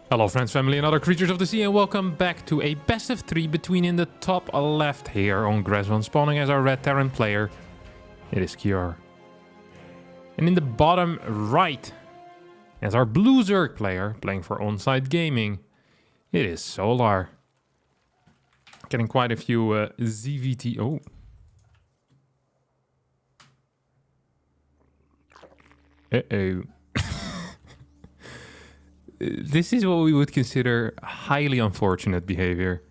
Hello friends, family and other creatures of the sea, and welcome back to a best of 3 between in the top left here on Grass1 spawning as our red Terran player. It is Cure. And in the bottom right as our blue Zerg player playing for Onsite Gaming. It is Solar. Getting quite a few ZVT... Oh. Uh-oh. This is what we would consider highly unfortunate behavior.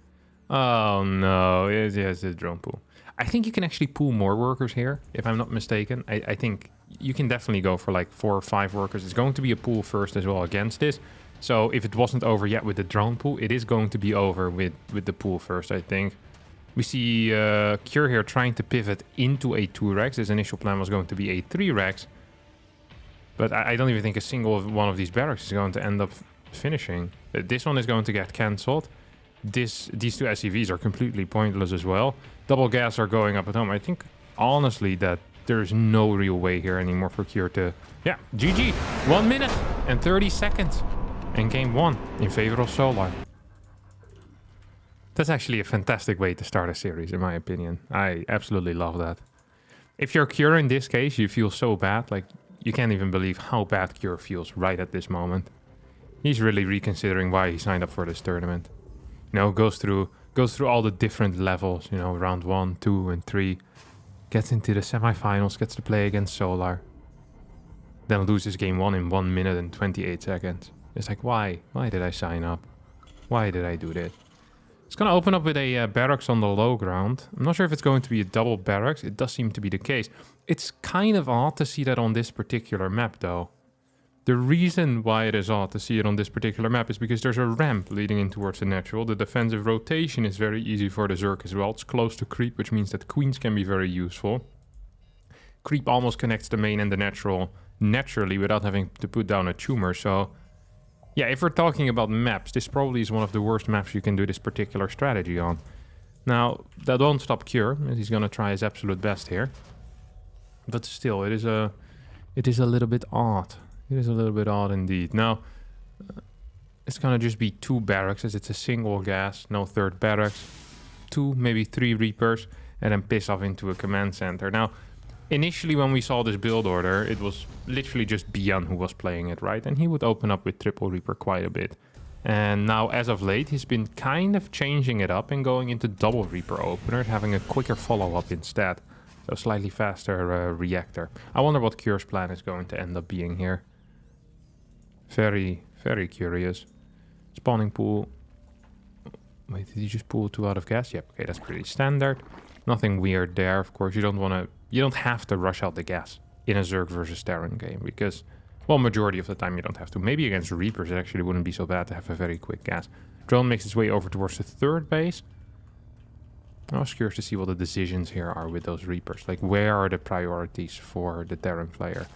Oh no, yes, it's drone pool. I think you can actually pool more workers here, if I'm not mistaken. I think you can definitely go for like 4 or 5 workers. It's going to be a pool first as well against this. So if it wasn't over yet with the drone pool, it is going to be over with the pool first, I think. We see Cure here trying to pivot into a 2-Rex. His initial plan was going to be a 3-Rex. But I don't even think a single one of these barracks is going to end up finishing. This one is going to get cancelled. These 2 SCVs are completely pointless as well. Double gas are going up at home. I think, honestly, that there's no real way here anymore for Cure to... Yeah, GG. 1 minute and 30 seconds. And game 1 in favor of Solar. That's actually a fantastic way to start a series, in my opinion. I absolutely love that. If you're Cure in this case, you feel so bad. Like, you can't even believe how bad Cure feels right at this moment. He's really reconsidering why he signed up for this tournament. You know, goes through all the different levels, you know, round 1, 2, and 3. Gets into the semifinals, gets to play against Solar. Then loses game 1 in 1 minute and 28 seconds. It's like, why? Why did I sign up? Why did I do this? It's going to open up with a barracks on the low ground. I'm not sure if it's going to be a double barracks. It does seem to be the case. It's kind of odd to see that on this particular map, though. The reason why it is odd to see it on this particular map is because there's a ramp leading in towards the natural. The defensive rotation is very easy for the Zerg as well. It's close to creep, which means that queens can be very useful. Creep almost connects the main and the natural naturally without having to put down a tumor, so... Yeah, if we're talking about maps, this probably is one of the worst maps you can do this particular strategy on. Now, that won't stop Cure, as he's gonna try his absolute best here. But still, it is a little bit odd. It is a little bit odd indeed. Now, it's gonna just be 2 barracks, as it's a single gas, no 3rd barracks. 2, maybe 3 Reapers, and then piss off into a command center. Now, initially, when we saw this build order, it was literally just Bian who was playing it, right? And he would open up with Triple Reaper quite a bit. And now, as of late, he's been kind of changing it up and going into Double Reaper openers, having a quicker follow-up instead. So slightly faster reactor. I wonder what Cure's plan is going to end up being here. Very, very curious. Spawning pool. Wait, did you just pull 2 out of gas? Yep, okay, that's pretty standard. Nothing weird there, of course. You don't have to rush out the gas in a Zerg versus Terran game because, well, majority of the time you don't have to. Maybe against Reapers it actually wouldn't be so bad to have a very quick gas. Drone makes its way over towards the 3rd base. I was curious to see what the decisions here are with those Reapers. Like, where are the priorities for the Terran player?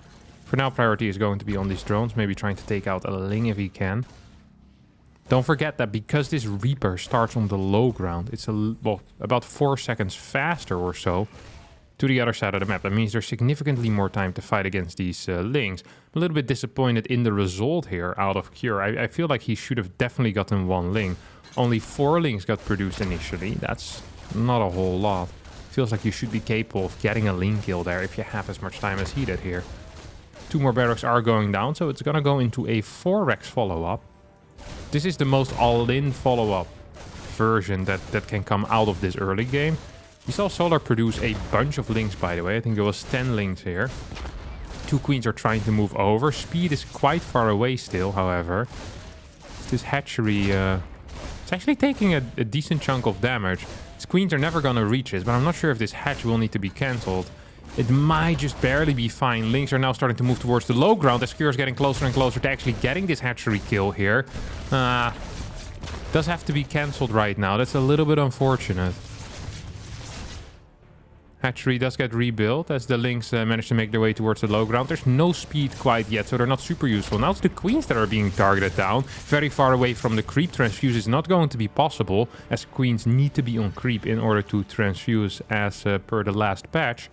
For now, priority is going to be on these drones, maybe trying to take out a Ling if he can. Don't forget that because this Reaper starts on the low ground, it's about 4 seconds faster or so to the other side of the map. That means there's significantly more time to fight against these Lings. I'm a little bit disappointed in the result here out of Cure. I feel like he should have definitely gotten 1 Ling. Only 4 Lings got produced initially. That's not a whole lot. Feels like you should be capable of getting a Ling kill there if you have as much time as he did here. 2 more barracks are going down, so it's gonna go into a 4-Rex follow-up. This is the most all-in follow-up version that can come out of this early game. We saw Solar produce a bunch of Lings, by the way. I think there was 10 Lings here. 2 queens are trying to move over. Speed is quite far away still, however. This hatchery... it's actually taking a decent chunk of damage. These queens are never going to reach this, but I'm not sure if this hatch will need to be cancelled. It might just barely be fine. Lings are now starting to move towards the low ground as Cure is getting closer and closer to actually getting this hatchery kill here. Does have to be cancelled right now. That's a little bit unfortunate. Hatchery does get rebuilt as the Lings manage to make their way towards the low ground. There's no speed quite yet, so they're not super useful. Now it's the queens that are being targeted down. Very far away from the creep. Transfuse is not going to be possible, as queens need to be on creep in order to transfuse as per the last patch.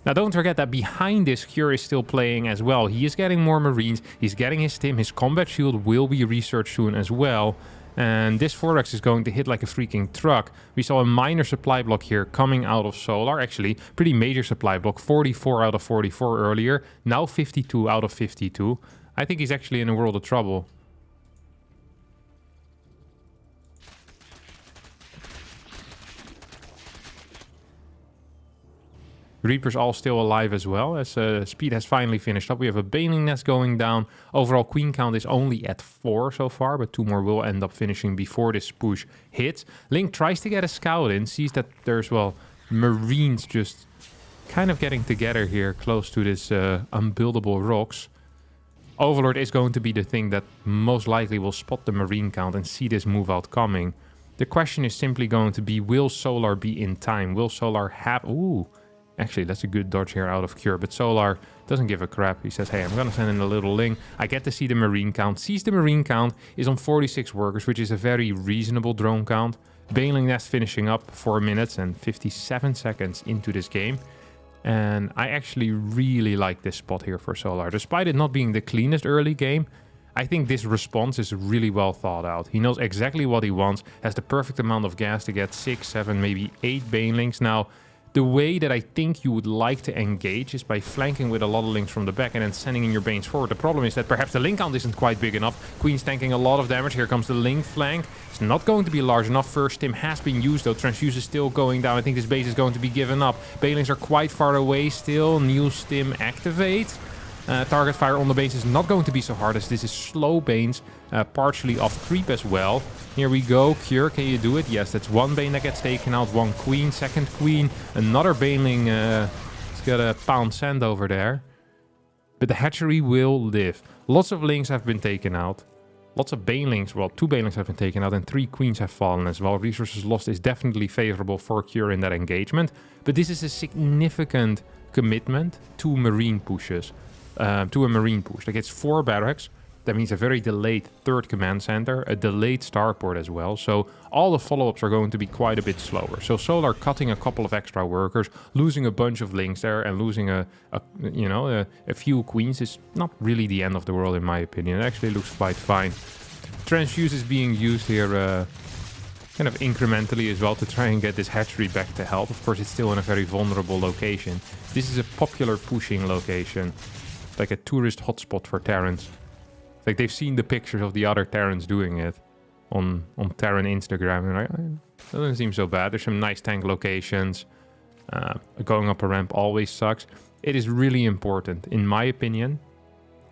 Now, don't forget that behind this, Cure is still playing as well. He is getting more Marines. He's getting his Stim. His combat shield will be researched soon as well. And this 4X is going to hit like a freaking truck. We saw a minor supply block here coming out of Solar. Actually, pretty major supply block. 44 out of 44 earlier. Now 52 out of 52. I think he's actually in a world of trouble. Reapers all still alive as well, as speed has finally finished up. We have a Baneling Nest going down. Overall queen count is only at 4 so far, but 2 more will end up finishing before this push hits. Link tries to get a scout in, sees that there's, well, Marines just kind of getting together here close to this unbuildable rocks. Overlord is going to be the thing that most likely will spot the Marine count and see this move out coming. The question is simply going to be, will Solar be in time? Will Solar have... Ooh... Actually, that's a good dodge here out of Cure, but Solar doesn't give a crap. He says, hey, I'm going to send in a little Ling. I get to see the Marine count. Sees the Marine count is on 46 workers, which is a very reasonable drone count. Baneling Nest finishing up 4 minutes and 57 seconds into this game. And I actually really like this spot here for Solar. Despite it not being the cleanest early game, I think this response is really well thought out. He knows exactly what he wants, has the perfect amount of gas to get 6, 7, maybe 8 Banelings. Now, the way that I think you would like to engage is by flanking with a lot of links from the back and then sending in your Banes forward. The problem is that perhaps the link count isn't quite big enough. Queen's tanking a lot of damage. Here comes the link flank. It's not going to be large enough. First Stim has been used though. Transfuse is still going down. I think this base is going to be given up. Banelings are quite far away still. New Stim activates. Target fire on the Banes is not going to be so hard as this is slow Banes, partially off creep as well. Here we go. Cure, can you do it? Yes, that's 1 Bane that gets taken out. 1 Queen, 2nd Queen. Another Baneling. He's got a pound sand over there. But the hatchery will live. Lots of Lings have been taken out. Lots of Banelings. Well, 2 Banelings have been taken out and 3 Queens have fallen as well. Resources lost is definitely favorable for Cure in that engagement. But this is a significant commitment to Marine pushes. To a Marine push. Like, it's 4 barracks. That means a very delayed 3rd command center, a delayed starport as well. So all the follow-ups are going to be quite a bit slower. So Solar cutting a couple of extra workers, losing a bunch of links there, and losing a few queens is not really the end of the world in my opinion. It actually looks quite fine. Transfuse is being used here kind of incrementally as well to try and get this hatchery back to health. Of course, it's still in a very vulnerable location. This is a popular pushing location. Like a tourist hotspot for Terrans. Like, they've seen the pictures of the other Terrans doing it on Terran Instagram. And it doesn't seem so bad. There's some nice tank locations. Going up a ramp always sucks. It is really important, in my opinion,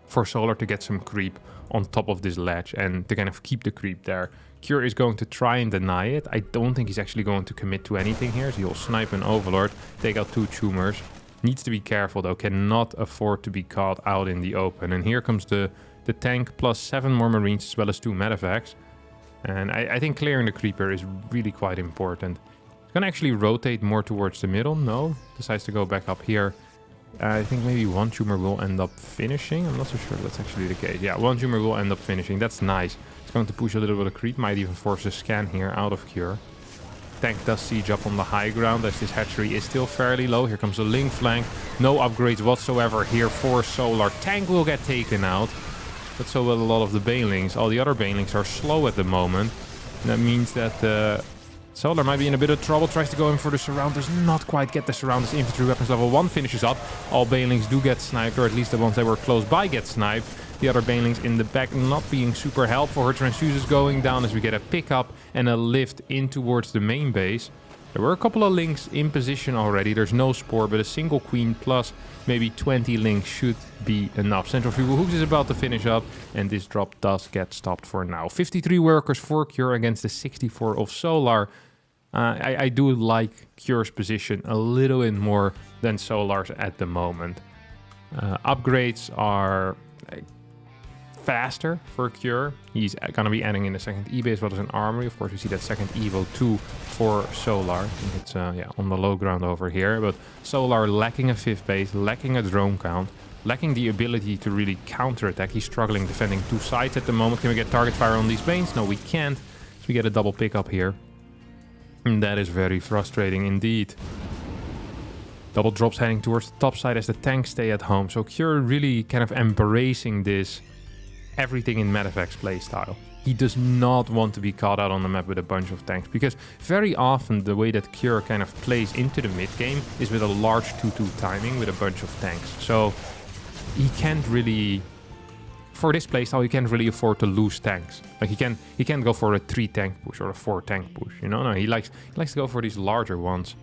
for Solar to get some creep on top of this ledge and to kind of keep the creep there. Cure is going to try and deny it. I don't think he's actually going to commit to anything here. So he'll snipe an Overlord, take out 2 Tumors. Needs to be careful though, cannot afford to be caught out in the open. And here comes the tank plus 7 more Marines as well as 2 medevacs. And I think clearing the creeper is really quite important. It's gonna actually rotate more towards the middle. No, decides to go back up here. I think maybe 1 tumor will end up finishing. I'm not so sure that's actually the case. Yeah, 1 tumor will end up finishing. That's nice. It's going to push a little bit of creep. Might even force a scan here out of Cure. Tank does siege up on the high ground as this hatchery is still fairly low. Here comes a link flank. No upgrades whatsoever here for Solar. Tank will get taken out. But so will a lot of the Banelings. All the other Banelings are slow at the moment. And that means that Solar might be in a bit of trouble. Tries to go in for the surround. Does not quite get the surround. His infantry weapons level 1 finishes up. All Banelings do get sniped, or at least the ones that were close by get sniped. The other Banelings in the back not being super helpful. Her transfuse is going down as we get a pickup and a lift in towards the main base. There were a couple of links in position already. There's no spore, but a single queen plus maybe 20 links should be enough. Central Fuel Hooks is about to finish up, and this drop does get stopped for now. 53 workers for Cure against the 64 of Solar. I do like Cure's position a little bit more than Solar's at the moment. Upgrades are faster for Cure. He's going to be adding in a second E base, what is an armory. Of course, we see that second Evo 2 for Solar. I think it's on the low ground over here. But Solar lacking a 5th base, lacking a drone count, lacking the ability to really counterattack. He's struggling defending 2 sides at the moment. Can we get target fire on these Banes? No, we can't. So we get a double pickup here. And that is very frustrating indeed. Double drops heading towards the top side as the tanks stay at home. So Cure really kind of embracing this everything in Medevac's playstyle. He does not want to be caught out on the map with a bunch of tanks, because very often the way that Cure kind of plays into the mid game is with a large 2-2 timing with a bunch of tanks. So he can't really, for this playstyle, he can't really afford to lose tanks. Like he can't go for a 3 tank push or a 4 tank push. You know, no, he likes to go for these larger ones.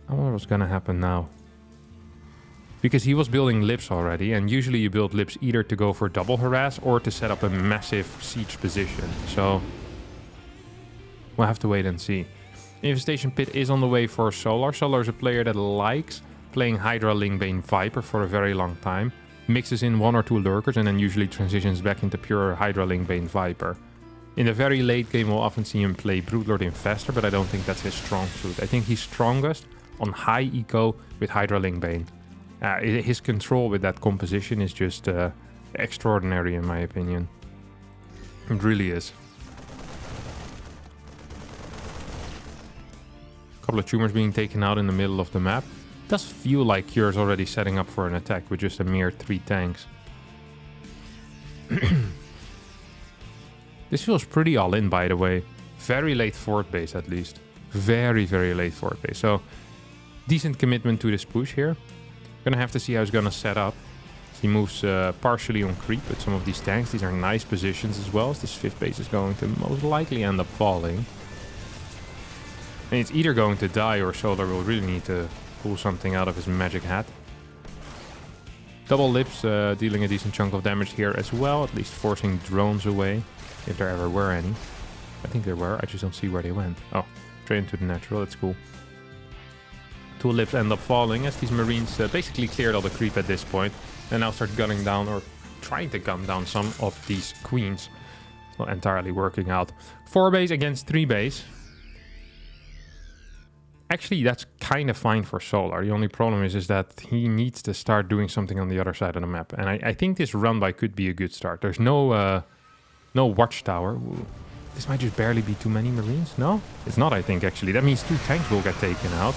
I wonder what's gonna happen now. Because he was building lips already, and usually you build lips either to go for double harass or to set up a massive siege position. So we'll have to wait and see. Infestation Pit is on the way for Solar. Solar is a player that likes playing Hydra, Lingbane, Viper for a very long time. Mixes in 1 or 2 lurkers and then usually transitions back into pure Hydra, Lingbane, Viper. In the very late game we'll often see him play Broodlord Infestor, but I don't think that's his strong suit. I think he's strongest on high eco with Hydra, Lingbane. His control with that composition is just extraordinary in my opinion. It really is. A couple of tumors being taken out in the middle of the map. It does feel like Cure is already setting up for an attack with just a mere 3 tanks. This feels pretty all in, by the way. Very late fort base at least. Very, very late fort base. So decent commitment to this push here. Gonna have to see how he's gonna set up. He moves partially on creep with some of these tanks. These are nice positions as well, as this 5th base is going to most likely end up falling. And it's either going to die or Solar will really need to pull something out of his magic hat. Double lips dealing a decent chunk of damage here as well, at least forcing drones away, if there ever were any. I think there were, I just don't see where they went. Oh, straight into the natural, that's cool. 2 lips end up falling as these Marines basically cleared all the creep at this point and now start gunning down, or trying to gun down, some of these queens. Not entirely working out. 4 base against 3 base. Actually, that's kind of fine for Solar. The only problem is that he needs to start doing something on the other side of the map. And I think this run by could be a good start. There's no watchtower. Ooh. This might just barely be too many Marines. No, it's not, I think, actually. That means 2 tanks will get taken out.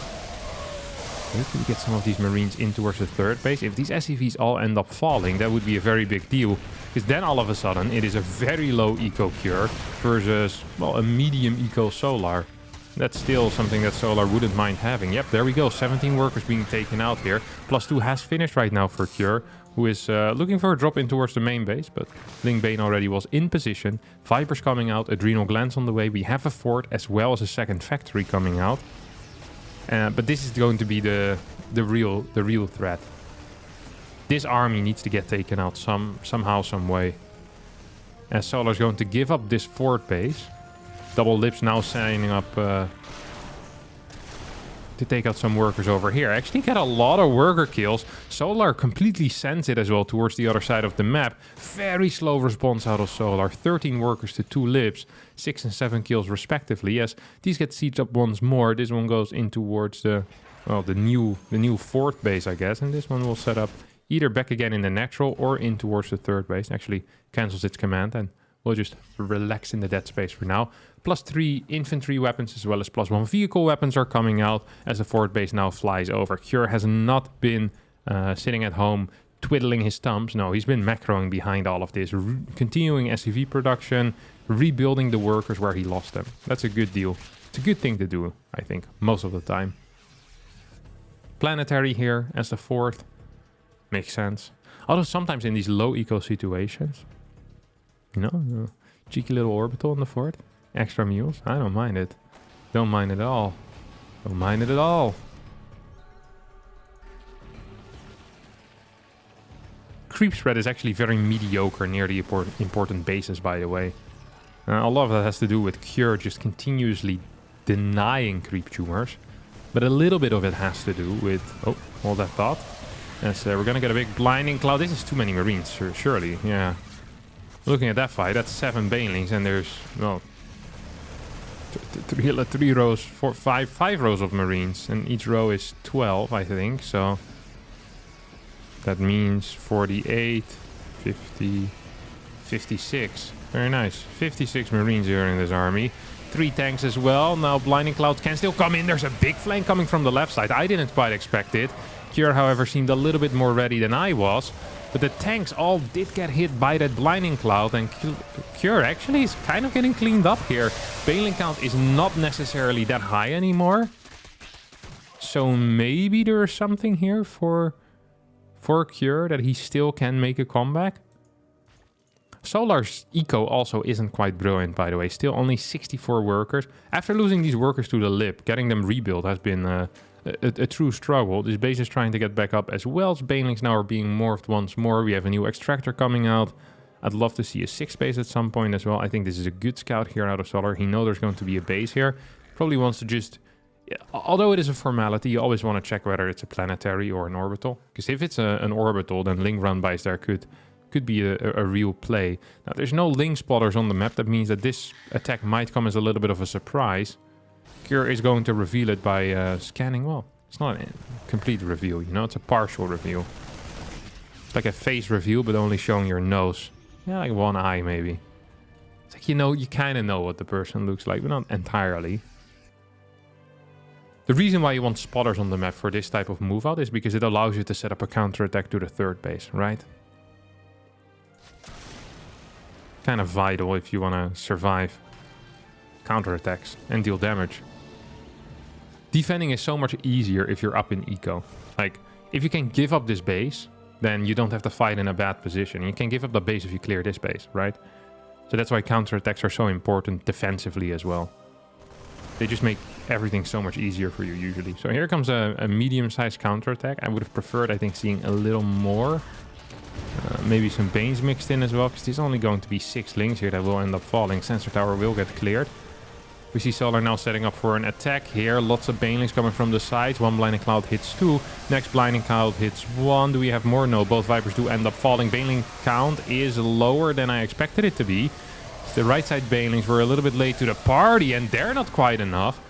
Wait till we get some of these Marines in towards the 3rd base. If these SCVs all end up falling, that would be a very big deal. Because then all of a sudden it is a very low eco Cure versus, well, a medium eco Solar. That's still something that Solar wouldn't mind having. Yep, there we go. 17 workers being taken out here. +2 has finished right now for Cure, who is looking for a drop in towards the main base. But Lingbane already was in position. Viper's coming out. Adrenal Glands on the way. We have a fort as well as a 2nd factory coming out. But this is going to be the real threat. This army needs to get taken out somehow, some way. As Solar's going to give up this fort base. Double lips now signing up to take out some workers over here. Actually get a lot of worker kills. Solar completely sends it as well towards the other side of the map. Very slow response out of Solar. 13 workers to 2 lips. 6 and 7 kills respectively. Yes, these get sieged up once more. This one goes in towards the new 4th base, I guess. And this one will set up either back again in the natural or in towards the 3rd base. Actually cancels its command and we'll just relax in the dead space for now. +3 infantry weapons as well as +1 vehicle weapons are coming out as the 4th base now flies over. Cure has not been sitting at home twiddling his thumbs. No, he's been macroing behind all of this, continuing SCV production, rebuilding the workers where he lost them. That's a good deal. It's a good thing to do, I think, most of the time. Planetary here as the 4th. Makes sense. Although sometimes in these low eco situations, you know, cheeky little orbital on the fort. Extra mules. I don't mind it. Don't mind it at all. Don't mind it at all. Creep spread is actually very mediocre near the important bases, by the way. A lot of that has to do with Cure just continuously denying creep tumors. But a little bit of it has to do with... Oh, hold that thought. Yes, we're going to get a big blinding cloud. This is too many Marines, surely. Yeah. Looking at that fight, that's 7 Banelings, and there's, well, 3 rows, 5 rows of Marines, and each row is 12, I think, so that means 48, 50, 56. Very nice. 56 Marines here in this army. 3 tanks as well. Now Blinding Cloud can still come in. There's a big flank coming from the left side. I didn't quite expect it. Cure, however, seemed a little bit more ready than I was. But the tanks all did get hit by that Blinding Cloud. And Cure actually is kind of getting cleaned up here. Baneling count is not necessarily that high anymore. So maybe there's something here for Cure that he still can make a comeback. Solar's eco also isn't quite brilliant, by the way. Still only 64 workers. After losing these workers to the lip, getting them rebuilt has been a true struggle. This base is trying to get back up as well. Banelings now are being morphed once more. We have a new extractor coming out. I'd love to see a 6 base at some point as well. I think this is a good scout here out of Solar. He knows there's going to be a base here. Probably wants to just... although it is a formality, you always want to check whether it's a planetary or an orbital. Because if it's an orbital, then link run-bys there could be a real play. Now, there's no link spotters on the map. That means that this attack might come as a little bit of a surprise. Cure is going to reveal it by scanning. Well, it's not a complete reveal, you know, it's a partial reveal. It's like a face reveal, but only showing your nose. Yeah, like one eye maybe. It's like, you know, you kind of know what the person looks like, but not entirely. The reason why you want spotters on the map for this type of move out is because it allows you to set up a counterattack to the third base, right? Kind of vital if you want to survive counterattacks and deal damage. Defending is so much easier if you're up in eco. Like, if you can give up this base, then you don't have to fight in a bad position. You can give up the base if you clear this base, right? So that's why counterattacks are so important defensively as well. They just make everything so much easier for you usually. So here comes a medium-sized counterattack. I would have preferred, I think, seeing a little more. Maybe some Banes mixed in as well, because there's only going to be 6 links here that will end up falling. Sensor tower will get cleared. We see Solar now setting up for an attack here. Lots of Banelings coming from the sides. One Blinding Cloud hits 2. Next Blinding Cloud hits 1. Do we have more? No, both Vipers do end up falling. Baneling count is lower than I expected it to be. The right side Banelings were a little bit late to the party, and they're not quite enough.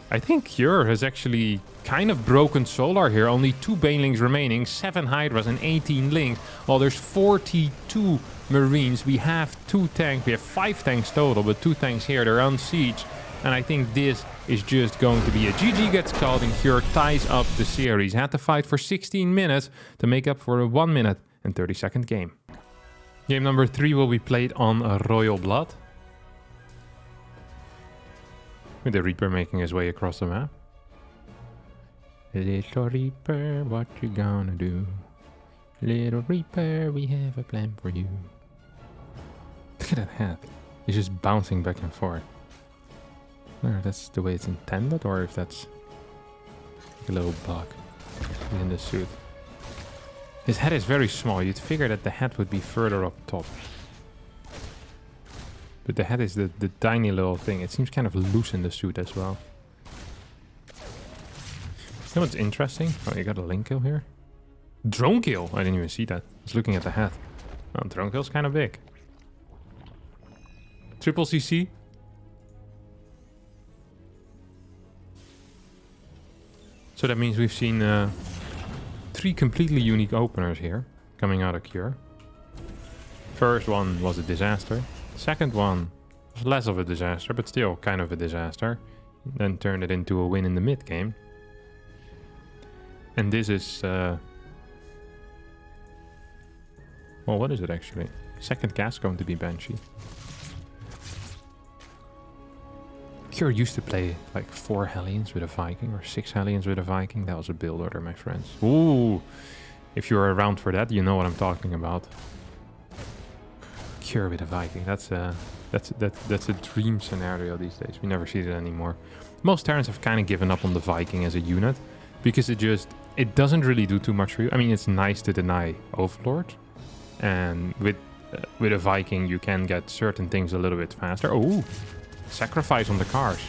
I think Cure has actually kind of broken Solar here. Only 2 Banelings remaining, 7 Hydras and 18 Links. While there's 42 Marines. We have 2 tanks. We have 5 tanks total, but 2 tanks here. They're on siege. And I think this is just going to be a GG gets called and Cure ties up the series. Had to fight for 16 minutes to make up for a 1 minute and 30-second game. Game number 3 will be played on Royal Blood. With the Reaper making his way across the map. Little Reaper, what you gonna do? Little Reaper, we have a plan for you. Look at that hat. He's just bouncing back and forth. I don't know if that's the way it's intended, or if that's like a little bug in the suit. His head is very small. You'd figure that the head would be further up top. But the head is the tiny little thing. It seems kind of loose in the suit as well. You know what's interesting? Oh, you got a link kill here. Drone kill! I didn't even see that. I was looking at the head. Oh, drone kill's kind of big. Triple CC. So that means we've seen 3 completely unique openers here coming out of Cure. First one was a disaster. Second one was less of a disaster, but still kind of a disaster. Then turned it into a win in the mid game. And this is... well, what is it actually? Second cast going to be Banshee. Cure used to play like 4 Hellions with a Viking or 6 Hellions with a Viking. That was a build order, my friends. Ooh! If you're around for that, you know what I'm talking about. Cure with a Viking. That's a dream scenario these days. We never see it anymore. Most Terrans have kind of given up on the Viking as a unit because it doesn't really do too much for you. I mean, it's nice to deny Overlord, and with a Viking you can get certain things a little bit faster. Oh, sacrifice on the cars.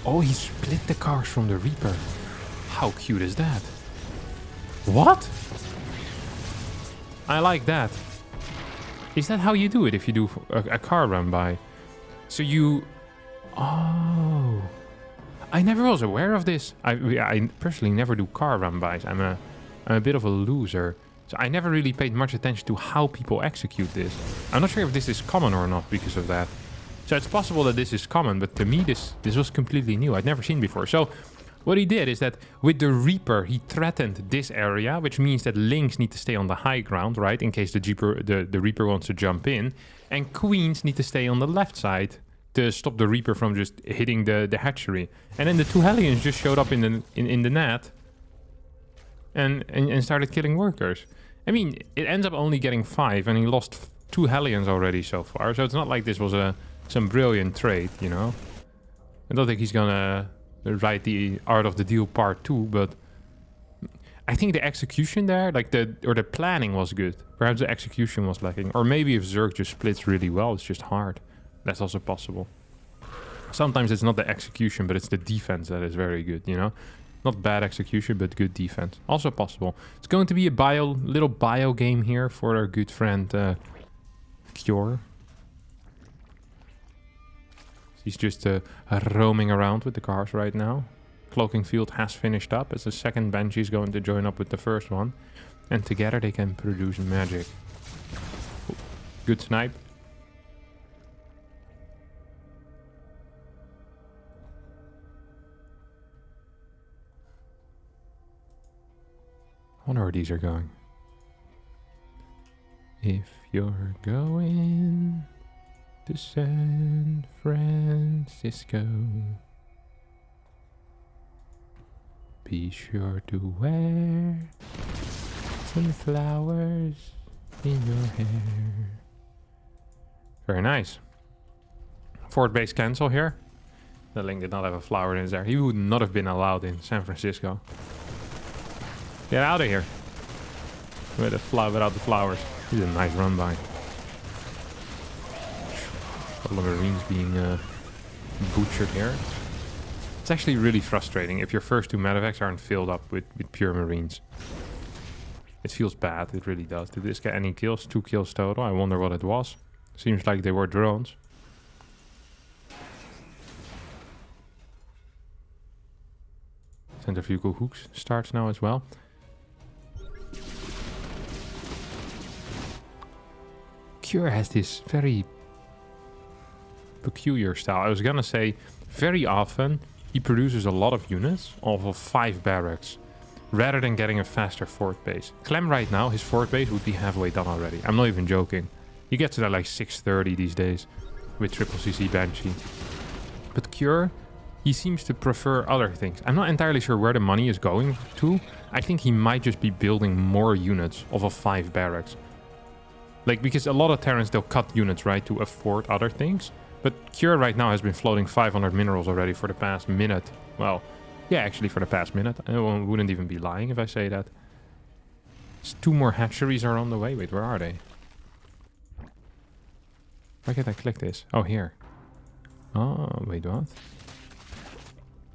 Oh, he split the cars from the Reaper. How cute is that? What? I like that. Is that how you do it if you do a car run by? So you... Oh... I never was aware of this. I personally never do car run bys. I'm a bit of a loser. So I never really paid much attention to how people execute this. I'm not sure if this is common or not because of that. So it's possible that this is common, but to me this was completely new. I'd never seen before. So what he did is that with the Reaper, he threatened this area, which means that Lynx need to stay on the high ground, right? In case the Reaper wants to jump in. And Queens need to stay on the left side to stop the Reaper from just hitting the hatchery. And then the 2 Hellions just showed up in the net and started killing workers. I mean, it ends up only getting 5, and he lost 2 Hellions already so far. So it's not like this was some brilliant trade, you know? I don't think he's gonna write the Art of the Deal Part 2, but I think the execution there, like the planning was good. Perhaps the execution was lacking. Or maybe if Zerg just splits really well, it's just hard. That's also possible. Sometimes it's not the execution, but it's the defense that is very good, you know? Not bad execution, but good defense. Also possible. It's going to be a little bio game here for our good friend Cure. He's just roaming around with the cars right now. Cloaking Field has finished up as the second Banshee is going to join up with the first one. And together they can produce magic. Ooh, good snipe. I wonder where these are going. If you're going to San Francisco, be sure to wear some flowers in your hair. Very nice. Fort base cancel here. The Link did not have a flower in his hair. He would not have been allowed in San Francisco. Get out of here. Without the flowers. He's a nice run by. A couple of Marines being butchered here. It's actually really frustrating if your first 2 medevacs aren't filled up with pure Marines. It feels bad, it really does. Did this get any kills? 2 kills total. I wonder what it was. Seems like they were drones. Centrifugal hooks starts now as well. Cure has this very peculiar style. I was gonna say, very often he produces a lot of units off of 5 barracks rather than getting a faster fort base. Clem right now, his fort base would be halfway done already. I'm not even joking. He gets it at like 6:30 these days with triple CC Banshee. But Cure, he seems to prefer other things. I'm not entirely sure where the money is going to. I think he might just be building more units off of 5 barracks. Like, because a lot of Terrans, they'll cut units, right, to afford other things. But Cure right now has been floating 500 minerals already for the past minute. Well, yeah, actually for the past minute. I wouldn't even be lying if I say that. 2 more hatcheries are on the way. Wait, where are they? Why can't I click this? Oh, here. Oh, wait, what?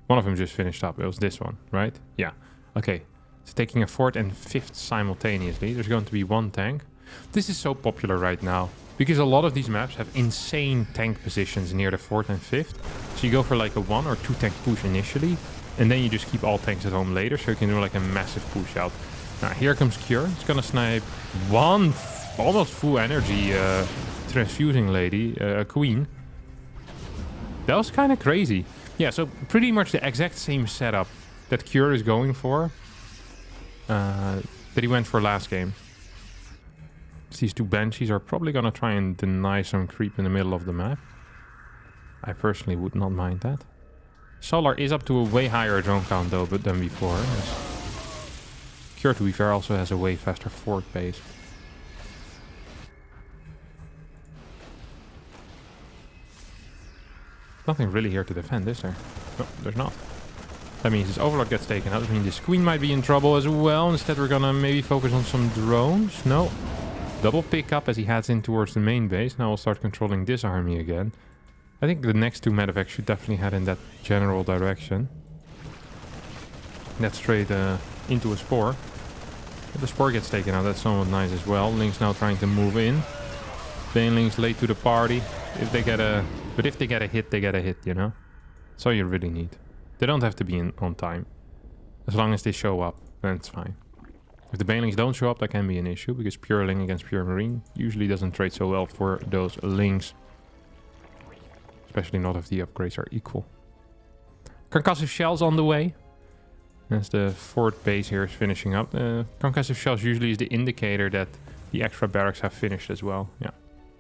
One of them just finished up. It was this one, right? Yeah. Okay. It's taking a 4th and 5th simultaneously. There's going to be 1 tank. This is so popular right now because a lot of these maps have insane tank positions near the 4th and 5th. So you go for like a 1 or 2 tank push initially, and then you just keep all tanks at home later, so you can do like a massive push out. Now here comes Cure. It's gonna snipe 1 almost full energy transfusing lady, queen. That was kind of crazy. Yeah, so pretty much the exact same setup that Cure is going for that he went for last game. These 2 Banshees are probably going to try and deny some creep in the middle of the map. I personally would not mind that. Solar is up to a way higher drone count though than before. Cure, to be fair, also has a way faster fort base. Nothing really here to defend, is there? No, there's not. That means his Overlord gets taken out. That means this Queen might be in trouble as well. Instead we're gonna maybe focus on some drones. No. Double pick up as he heads in towards the main base. Now we'll start controlling this army again. I think the next 2 medevacs should definitely head in that general direction. That's straight into a Spore. If the Spore gets taken out, that's somewhat nice as well. Link's now trying to move in. Banelings late to the party. If they get a hit, they get a hit, you know? That's all you really need. They don't have to be in on time. As long as they show up, then it's fine. If the Banelings don't show up, that can be an issue, because Pure Ling against Pure Marine usually doesn't trade so well for those Lings. Especially not if the upgrades are equal. Concussive shells on the way. As the fourth base here is finishing up. Concussive shells usually is the indicator that the extra barracks have finished as well. Yeah,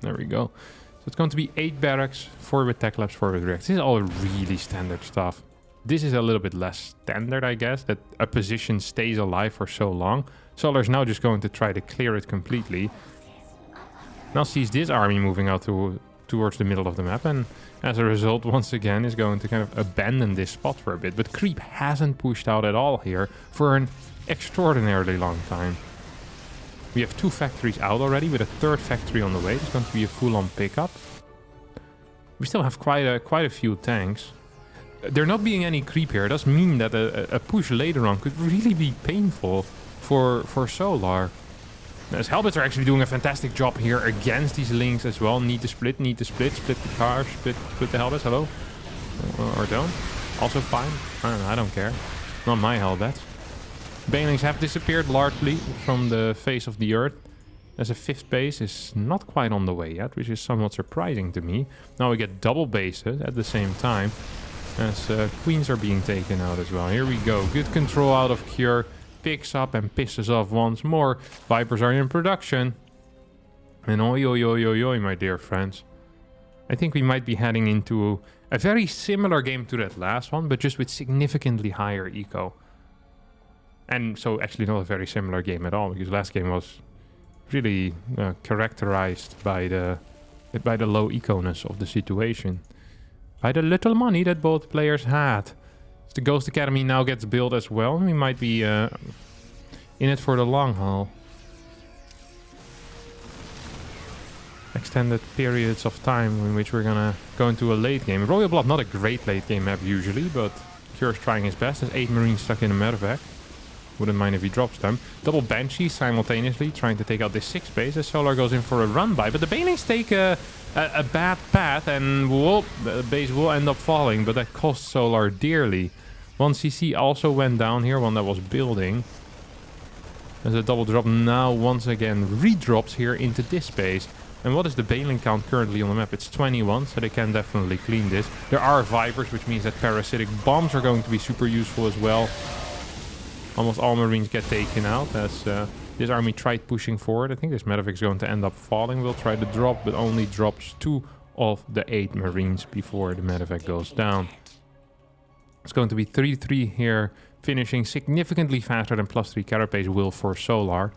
there we go. So it's going to be 8 barracks, 4 with tech labs, 4 with reacts. This is all really standard stuff. This is a little bit less standard, I guess, that a position stays alive for so long. Solar's now just going to try to clear it completely. Now sees this army moving out towards the middle of the map, and as a result, once again, is going to kind of abandon this spot for a bit. But creep hasn't pushed out at all here for an extraordinarily long time. We have 2 factories out already, with a 3rd factory on the way. It's going to be a full-on pickup. We still have quite a few tanks. There not being any creep here does mean that a push later on could really be painful for Solar. As Helbets are actually doing a fantastic job here against these links as well. Need to split the cars, split the Helbets, hello? Or don't. Also fine. I don't care. Not my Helbets. Banelings have disappeared largely from the face of the earth. As a 5th base is not quite on the way yet, which is somewhat surprising to me. Now we get double bases at the same time. As queens are being taken out as well. Here we go. Good control out of Cure. Picks up and pisses off once more. Vipers are in production. And oi, oi, oi, oi, oi, my dear friends. I think we might be heading into a very similar game to that last one, but just with significantly higher eco. And so actually not a very similar game at all, because last game was really characterized by the low eco-ness of the situation. By the little money that both players had. The Ghost Academy now gets built as well. We might be in it for the long haul. Extended periods of time in which we're gonna go into a late game. Royal Blood, not a great late game map usually, but Cure's trying his best. There's 8 Marines stuck in a medevac. Wouldn't mind if he drops them. Double Banshee simultaneously trying to take out this 6th base as Solar goes in for a run by. But the Banelings take a bad path and whoop, the base will end up falling. But that cost Solar dearly. 1 CC also went down here, one that was building. There's a double drop now once again redrops here into this space. And what is the Baneling count currently on the map? It's 21, so they can definitely clean this. There are Vipers, which means that parasitic bombs are going to be super useful as well. Almost all Marines get taken out as this army tried pushing forward. I think this medevac is going to end up falling. We'll try to drop, but only drops 2 of the 8 Marines before the medevac goes down. It's going to be 3-3 here, finishing significantly faster than +3 carapace will for Solar.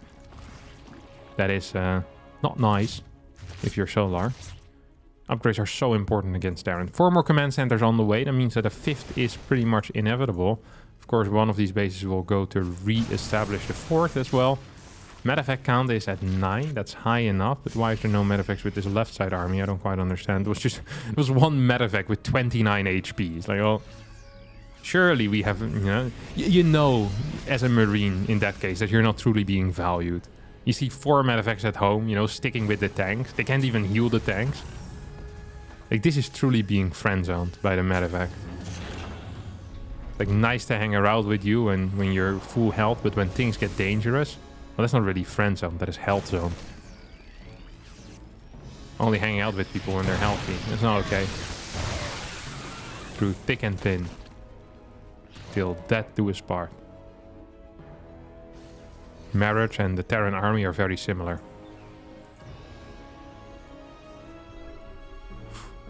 That is not nice if you're Solar. Upgrades are so important against Darren. 4 more command centers on the way. That means that a 5th is pretty much inevitable. Of course, one of these bases will go to re-establish the 4th as well. Medevac count is at 9. That's high enough. But why is there no medevacs with this left side army? I don't quite understand. It was one medevac with 29 HP. It's like, oh, surely we have, you know, as a Marine in that case, that you're not truly being valued. You see 4 medevacs at home, sticking with the tanks. They can't even heal the tanks. Like, this is truly being friend-zoned by the medevac. Like, nice to hang around with you and when you're full health, but when things get dangerous, well, that's not really friend zone, that is health zone. Only hanging out with people when they're healthy. That's not okay. Through thick and thin. Till death do us part. Marriage and the Terran army are very similar.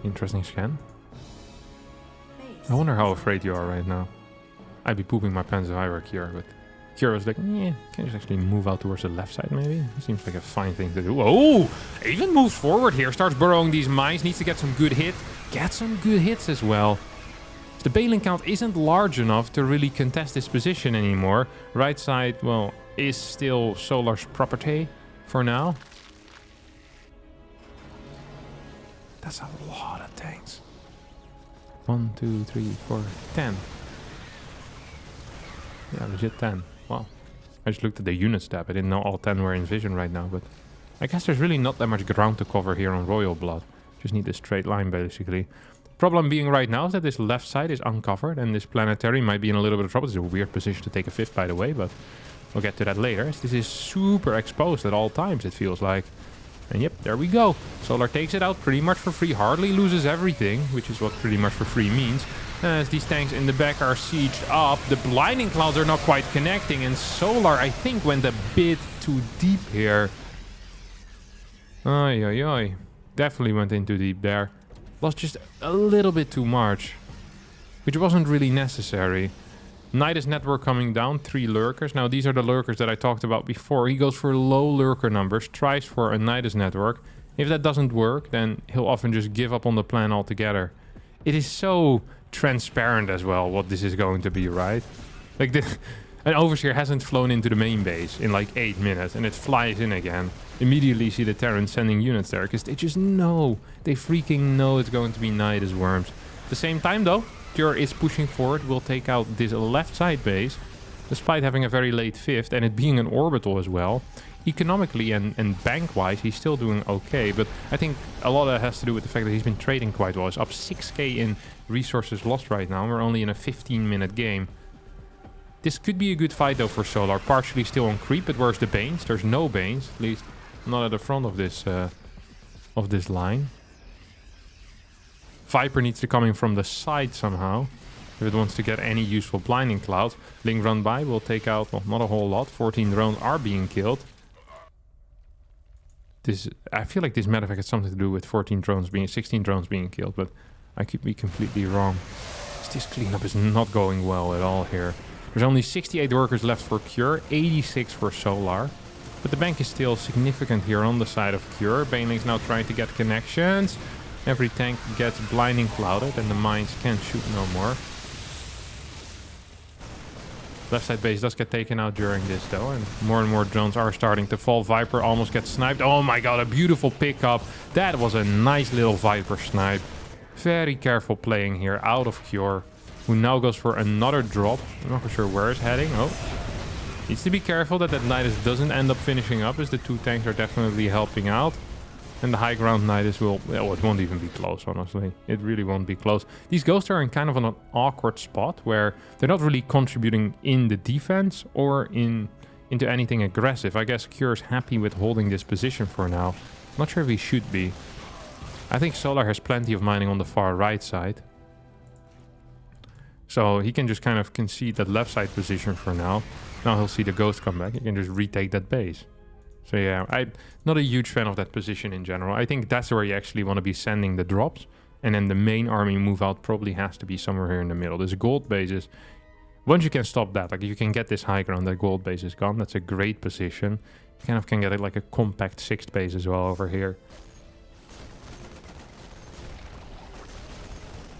Interesting scan. I wonder how afraid you are right now. I'd be pooping my pants if I were Cure, but Cure was like, yeah, can you just actually move out towards the left side maybe? It seems like a fine thing to do. Oh, even moves forward here, starts burrowing these mines, needs to get some good hit. Get some good hits as well. The Baneling count isn't large enough to really contest this position anymore. Right side, well, is still Solar's property for now. That's a lot of tanks. 1, 2, 3, 4, 10. Yeah, legit 10. Wow. I just looked at the unit stat. I didn't know all 10 were in vision right now, but I guess there's really not that much ground to cover here on Royal Blood. Just need a straight line, basically. Problem being right now is that this left side is uncovered, and this planetary might be in a little bit of trouble. It's a weird position to take a 5th, by the way, but we'll get to that later. This is super exposed at all times, it feels like. And yep, there we go. Solar takes it out pretty much for free. Hardly loses everything, which is what pretty much for free means. As these tanks in the back are sieged up, the blinding clouds are not quite connecting. And Solar, I think, went a bit too deep here. Oi, oi, oi. Definitely went in too deep there. Lost just a little bit too much, which wasn't really necessary. Nidus network coming down, 3 lurkers. Now these are the lurkers that I talked about before. He goes for low lurker numbers, tries for a Nidus network. If that doesn't work, then he'll often just give up on the plan altogether. It is so transparent as well what this is going to be, right? Like an Overseer hasn't flown into the main base in like 8 minutes and it flies in again. Immediately see the Terrans sending units there because they just know. They freaking know it's going to be Nidus worms. At the same time though, Cure is pushing forward, will take out this left side base, despite having a very late 5th and it being an orbital as well. Economically and bank-wise, he's still doing okay, but I think a lot of that has to do with the fact that he's been trading quite well. He's up 6k in resources lost right now. We're only in a 15-minute game. This could be a good fight though for Solar, partially still on creep, but where's the Banes? There's no Banes, at least not at the front of this line. Viper needs to come in from the side somehow if it wants to get any useful blinding clouds. Ling run by will take out, well, not a whole lot. 14 drones are being killed. I feel like this medevac has something to do with 16 drones being killed, but I could be completely wrong. This cleanup is not going well at all here. There's only 68 workers left for Cure, 86 for Solar. But the bank is still significant here on the side of Cure. Baneling's now trying to get connections. Every tank gets blinding clouded and the mines can't shoot no more. Left side base does get taken out during this though, and more drones are starting to fall. Viper almost gets sniped. Oh my god, a beautiful pickup. That was a nice little Viper snipe. Very careful playing here out of Cure, who now goes for another drop. I'm not sure where it's heading. Oh, needs to be careful that Nidus doesn't end up finishing up, as the 2 tanks are definitely helping out. And the high ground Nidus will... well, it won't even be close, honestly. It really won't be close. These ghosts are in kind of an awkward spot where they're not really contributing in the defense or into anything aggressive. I guess Cure's happy with holding this position for now. I'm not sure if he should be. I think Solar has plenty of mining on the far right side. So he can just kind of concede that left side position for now. Now he'll see the ghost come back. He can just retake that base. So yeah, I'm not a huge fan of that position in general. I think that's where you actually want to be sending the drops. And then the main army move out probably has to be somewhere here in the middle. This gold base is... once you can stop that, like if you can get this high ground, that gold base is gone. That's a great position. You kind of can get it like a compact 6th base as well over here.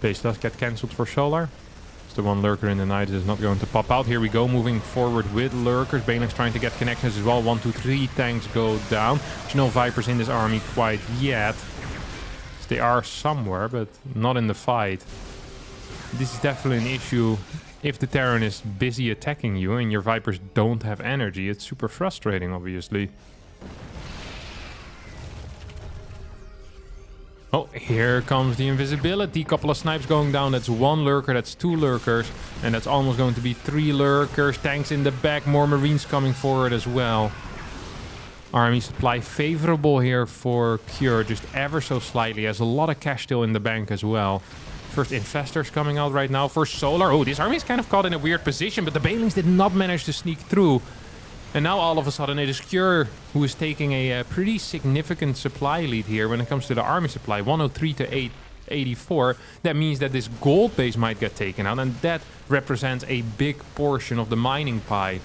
Base does get cancelled for Solar. The 1 lurker in the night is not going to pop out. Here we go, moving forward with lurkers. Baneling's trying to get connections as well. 1, 2, 3 tanks go down. There's no Vipers in this army quite yet. They are somewhere, but not in the fight. This is definitely an issue if the Terran is busy attacking you and your Vipers don't have energy. It's super frustrating, obviously. Oh, here comes the invisibility. Couple of snipes going down. That's 1 lurker, that's 2 lurkers. And that's almost going to be 3 lurkers. Tanks in the back, more Marines coming forward as well. Army supply favorable here for Cure, just ever so slightly. Has a lot of cash still in the bank as well. First infestors coming out right now for Solar. Oh, this army is kind of caught in a weird position, but the Banelings did not manage to sneak through. And now all of a sudden it is Cure who is taking a pretty significant supply lead here when it comes to the army supply. 103 to 884. That means that this gold base might get taken out, and that represents a big portion of the mining pie.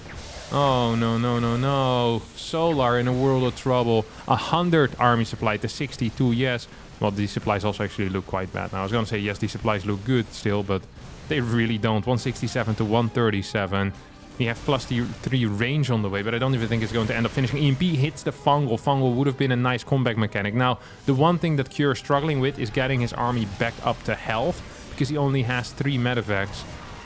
Oh, no, no, no, no. Solar in a world of trouble. 100 army supply to 62, yes. Well, these supplies also actually look quite bad. Now, I was going to say, yes, these supplies look good still, but they really don't. 167 to 137. We have +3 range on the way, but I don't even think it's going to end up finishing. EMP hits the Fungal. Fungal would have been a nice comeback mechanic. Now, the one thing that Cure is struggling with is getting his army back up to health, because he only has 3 medevacs.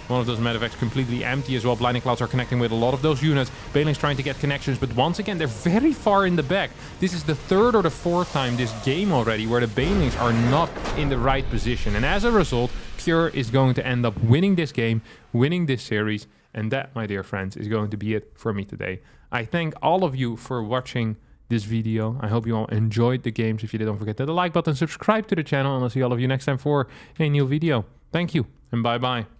One of those medevacs completely empty as well. Blinding Clouds are connecting with a lot of those units. Baneling's trying to get connections, but once again, they're very far in the back. This is the 3rd or the 4th time this game already where the Banelings are not in the right position. And as a result, Cure is going to end up winning this game, winning this series. And that, my dear friends, is going to be it for me today. I thank all of you for watching this video. I hope you all enjoyed the games. If you did, don't forget to hit the like button, subscribe to the channel, and I'll see all of you next time for a new video. Thank you, and bye-bye.